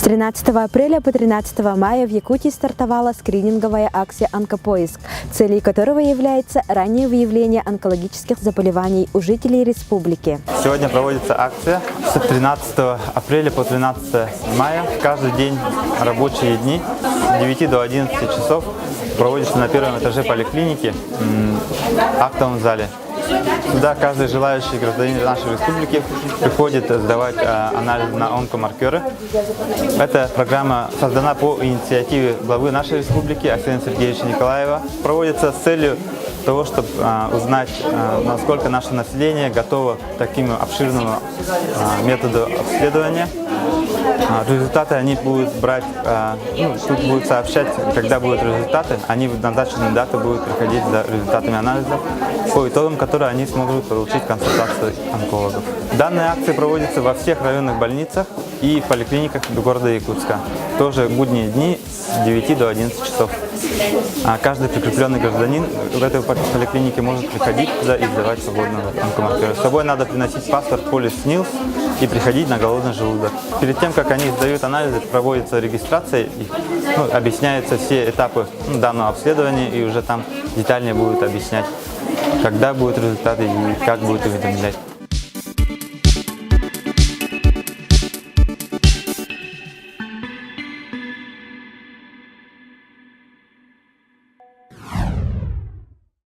13 апреля по 13 мая в Якутии стартовала скрининговая акция «Онкопоиск», целью которого является раннее выявление онкологических заболеваний у жителей республики. Сегодня проводится акция с 13 апреля по 13 мая. Каждый день рабочие дни с 9 до 11 часов проводится на первом этаже поликлиники в актовом зале. Сюда каждый желающий гражданин нашей республики приходит сдавать анализ на онкомаркеры. Эта программа создана по инициативе главы нашей республики Арсения Сергеевича Николаева. Проводится с целью того, чтобы узнать, насколько наше население готово к такому обширному методу обследования. Результаты они будут брать, тут будут сообщать, когда будут результаты, они в назначенную дату будут приходить за результатами анализов, по итогам которых они смогут получить консультацию онкологов. Данная акция проводится во всех районных больницах и в поликлиниках города Якутска. Тоже в будние дни с 9 до 11 часов. Каждый прикрепленный гражданин в этой поликлинике может приходить туда и сдавать свободного онкомаркера. С собой надо приносить паспорт, полис СНИЛС и приходить на голодный желудок. Перед тем, как они сдают анализы, проводится регистрация, объясняются все этапы данного обследования, и уже там детальнее будут объяснять, когда будут результаты и как будут уведомлять.